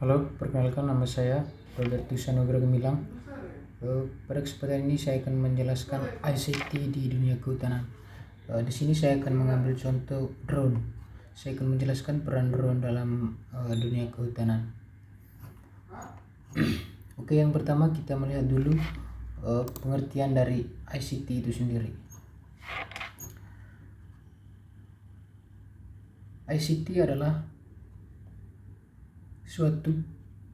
Halo, perkenalkan nama saya Robertus Sanugra Gemilang. Pada kesempatan ini saya akan menjelaskan ICT di dunia kehutanan. Di sini saya akan mengambil contoh drone. Saya akan menjelaskan peran drone dalam dunia kehutanan. Oke, yang pertama kita melihat dulu pengertian dari ICT itu sendiri. ICT adalah suatu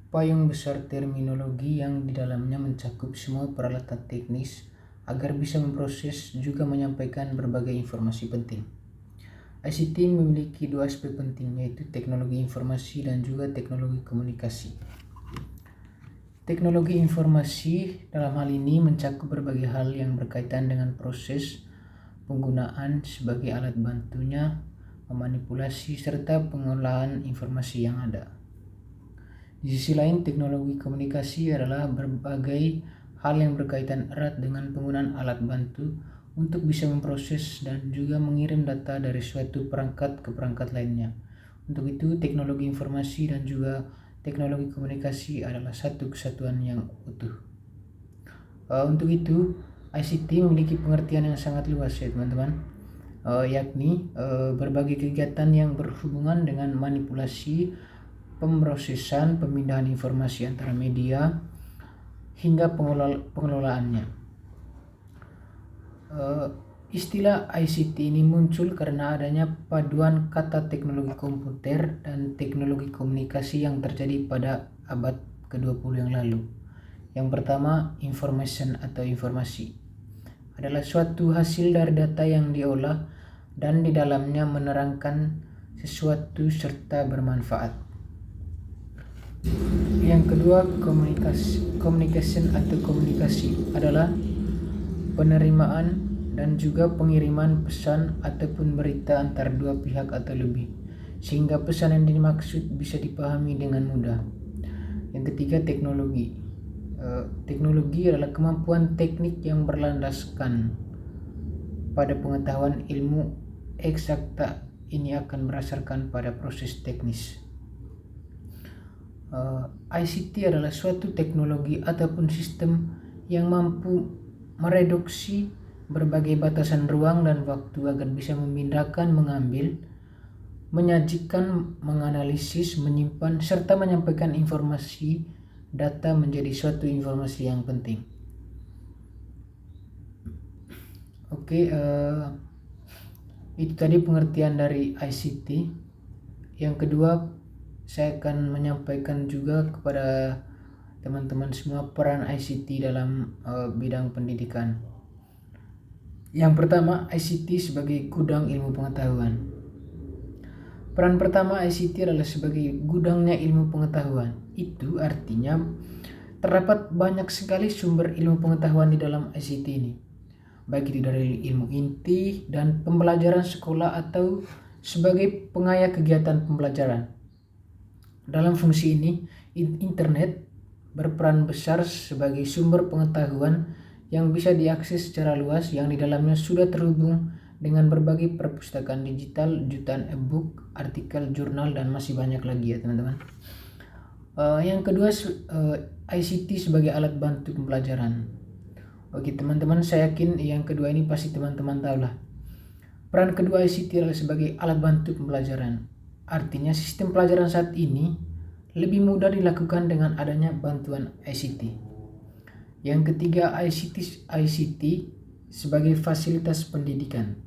payung besar terminologi yang di dalamnya mencakup semua peralatan teknis agar bisa memproses juga menyampaikan berbagai informasi penting. ICT memiliki dua aspek penting, yaitu teknologi informasi dan juga teknologi komunikasi. Teknologi informasi dalam hal ini mencakup berbagai hal yang berkaitan dengan proses penggunaan sebagai alat bantunya, memanipulasi, serta pengolahan informasi yang ada. Di sisi lain, teknologi komunikasi adalah berbagai hal yang berkaitan erat dengan penggunaan alat bantu untuk bisa memproses dan juga mengirim data dari suatu perangkat ke perangkat lainnya. Untuk itu, teknologi informasi dan juga teknologi komunikasi adalah satu kesatuan yang utuh. Untuk itu, ICT memiliki pengertian yang sangat luas ya teman-teman, yakni berbagai kegiatan yang berhubungan dengan manipulasi, pemrosesan, pemindahan informasi antara media, hingga pengelolaannya. Istilah ICT ini muncul karena adanya paduan kata teknologi komputer dan teknologi komunikasi yang terjadi pada abad ke-20 yang lalu. Yang pertama, information atau informasi adalah suatu hasil dari data yang diolah dan di dalamnya menerangkan sesuatu serta bermanfaat. Yang kedua, communication atau komunikasi adalah penerimaan dan juga pengiriman pesan ataupun berita antar dua pihak atau lebih, sehingga pesan yang dimaksud bisa dipahami dengan mudah. Yang ketiga, teknologi. Teknologi adalah kemampuan teknik yang berlandaskan pada pengetahuan ilmu eksakta. Ini akan berdasarkan pada proses teknis. ICT adalah suatu teknologi ataupun sistem yang mampu mereduksi berbagai batasan ruang dan waktu agar bisa memindahkan, mengambil, menyajikan, menganalisis, menyimpan, serta menyampaikan informasi data menjadi suatu informasi yang penting. Oke, itu tadi pengertian dari ICT. Yang kedua, saya akan menyampaikan juga kepada teman-teman semua peran ICT dalam bidang pendidikan. Yang pertama, ICT sebagai gudang ilmu pengetahuan. Peran pertama ICT adalah sebagai gudangnya ilmu pengetahuan. Itu artinya terdapat banyak sekali sumber ilmu pengetahuan di dalam ICT ini, baik itu dari ilmu inti dan pembelajaran sekolah atau sebagai pengaya kegiatan pembelajaran. Dalam fungsi ini, internet berperan besar sebagai sumber pengetahuan yang bisa diakses secara luas, yang di dalamnya sudah terhubung dengan berbagai perpustakaan digital, jutaan e-book, artikel, jurnal, dan masih banyak lagi ya teman-teman. Yang kedua, ICT sebagai alat bantu pembelajaran. Oke teman-teman, saya yakin yang kedua ini pasti teman-teman tahu lah. Peran kedua ICT adalah sebagai alat bantu pembelajaran. Artinya sistem pelajaran saat ini lebih mudah dilakukan dengan adanya bantuan ICT. Yang ketiga, ICT sebagai fasilitas pendidikan.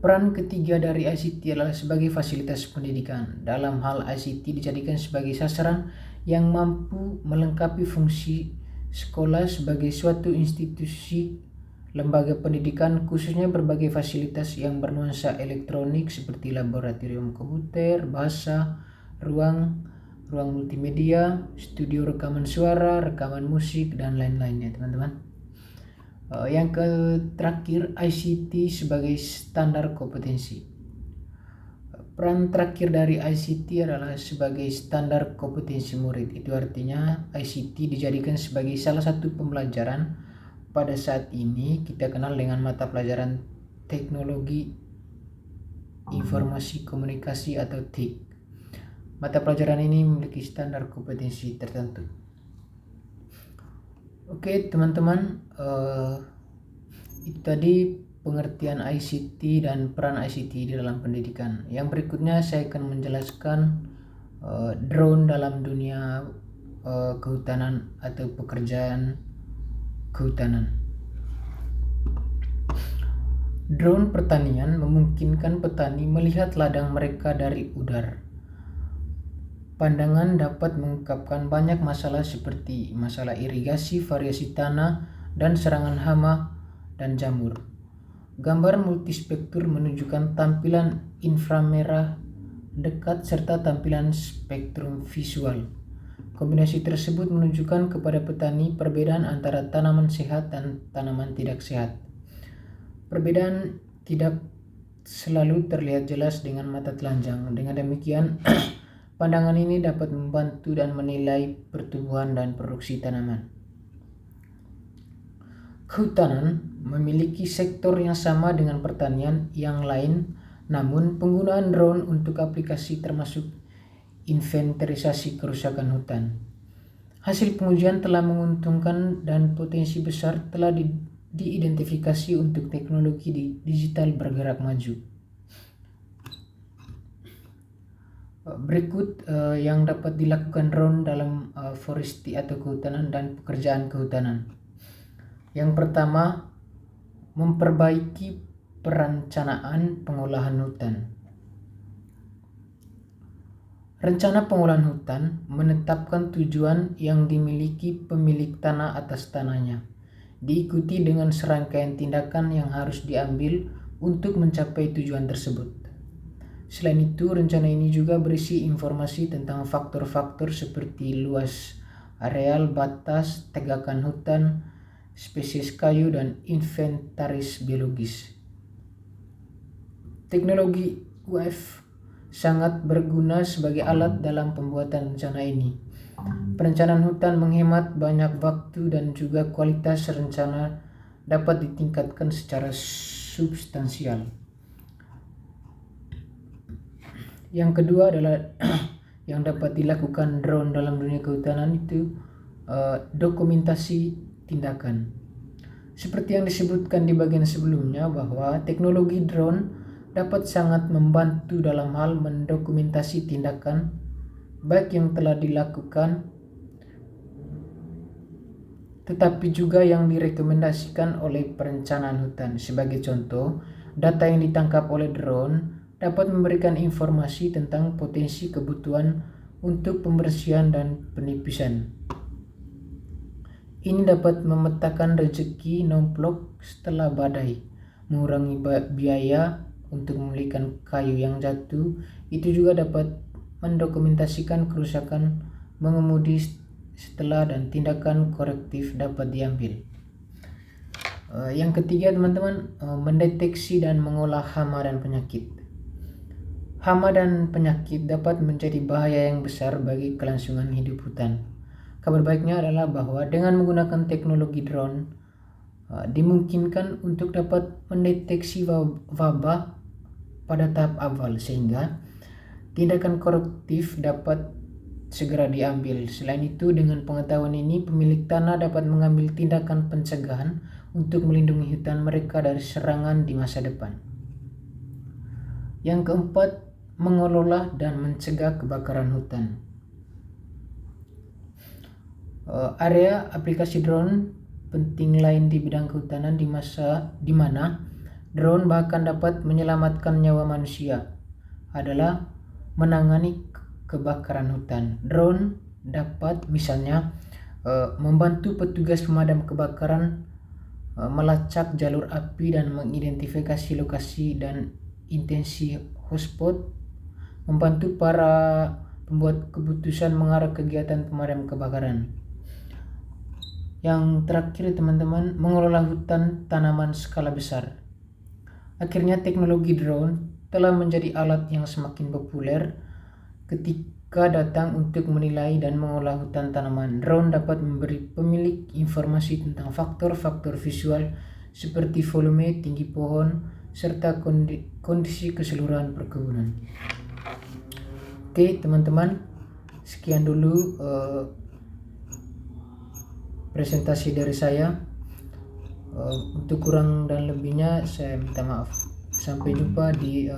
Peran ketiga dari ICT adalah sebagai fasilitas pendidikan. Dalam hal ICT dijadikan sebagai sasaran yang mampu melengkapi fungsi sekolah sebagai suatu institusi lembaga pendidikan, khususnya berbagai fasilitas yang bernuansa elektronik seperti laboratorium komputer, bahasa, ruang multimedia, studio rekaman suara, rekaman musik, dan lain-lainnya teman-teman. Yang terakhir, ICT sebagai standar kompetensi. Peran terakhir dari ICT adalah sebagai standar kompetensi murid. Itu artinya ICT dijadikan sebagai salah satu pembelajaran. Pada saat ini kita kenal dengan mata pelajaran teknologi informasi komunikasi atau TIK. mata pelajaran ini memiliki standar kompetensi tertentu. Oke teman-teman, itu tadi pengertian ICT dan peran ICT di dalam pendidikan. Yang berikutnya saya akan menjelaskan drone dalam dunia kehutanan atau pekerjaan kehutanan. Drone pertanian memungkinkan petani melihat ladang mereka dari udara. Pandangan dapat mengungkapkan banyak masalah seperti masalah irigasi, variasi tanah, dan serangan hama dan jamur. Gambar multispektur menunjukkan tampilan inframerah dekat serta tampilan spektrum visual. Kombinasi tersebut menunjukkan kepada petani perbedaan antara tanaman sehat dan tanaman tidak sehat. Perbedaan tidak selalu terlihat jelas dengan mata telanjang. Dengan demikian, pandangan ini dapat membantu dan menilai pertumbuhan dan produksi tanaman. Kehutanan memiliki sektor yang sama dengan pertanian yang lain, namun penggunaan drone untuk aplikasi termasuk inventarisasi kerusakan hutan. Hasil pengujian telah menguntungkan dan potensi besar telah diidentifikasi untuk teknologi digital bergerak maju. Berikut yang dapat dilakukan drone dalam forestry atau kehutanan dan pekerjaan kehutanan. Yang pertama, memperbaiki perencanaan pengolahan hutan. Rencana pengolahan hutan menetapkan tujuan yang dimiliki pemilik tanah atas tanahnya, diikuti dengan serangkaian tindakan yang harus diambil untuk mencapai tujuan tersebut. Selain itu, rencana ini juga berisi informasi tentang faktor-faktor seperti luas areal, batas, tegakan hutan, spesies kayu, dan inventaris biologis. Teknologi UAV sangat berguna sebagai alat dalam pembuatan rencana ini. Perencanaan hutan menghemat banyak waktu dan juga kualitas rencana dapat ditingkatkan secara substansial. Yang kedua adalah yang dapat dilakukan drone dalam dunia kehutanan itu dokumentasi tindakan. Seperti yang disebutkan di bagian sebelumnya bahwa teknologi drone dapat sangat membantu dalam hal mendokumentasi tindakan baik yang telah dilakukan tetapi juga yang direkomendasikan oleh perencanaan hutan. Sebagai contoh, data yang ditangkap oleh drone dapat memberikan informasi tentang potensi kebutuhan untuk pembersihan dan penipisan. Ini dapat memetakan rezeki nomplok setelah badai, mengurangi biaya untuk memulihkan kayu yang jatuh. Itu juga dapat mendokumentasikan kerusakan mengemudi setelah dan tindakan korektif dapat diambil. Yang ketiga teman-teman, mendeteksi dan mengolah hama dan penyakit. Hama dan penyakit dapat menjadi bahaya yang besar bagi kelangsungan hidup hutan. Kabar baiknya adalah bahwa dengan menggunakan teknologi drone dimungkinkan untuk dapat mendeteksi wabah pada tahap awal sehingga tindakan korektif dapat segera diambil. Selain itu, dengan pengetahuan ini pemilik tanah dapat mengambil tindakan pencegahan untuk melindungi hutan mereka dari serangan di masa depan. Yang keempat, mengelola dan mencegah kebakaran hutan. Area aplikasi drone penting lain di bidang kehutanan di mana drone bahkan dapat menyelamatkan nyawa manusia adalah menangani kebakaran hutan. Drone dapat misalnya membantu petugas pemadam kebakaran melacak jalur api dan mengidentifikasi lokasi dan intensi hotspot, membantu para pembuat keputusan mengarah kegiatan pemadam kebakaran. Yang terakhir teman-teman, mengelola hutan tanaman skala besar. Akhirnya teknologi drone telah menjadi alat yang semakin populer ketika datang untuk menilai dan mengolah hutan tanaman. Drone dapat memberi pemilik informasi tentang faktor-faktor visual seperti volume, tinggi pohon, serta kondisi keseluruhan perkebunan. Oke teman-teman, sekian dulu presentasi dari saya. Untuk kurang dan lebihnya saya minta maaf. Sampai jumpa di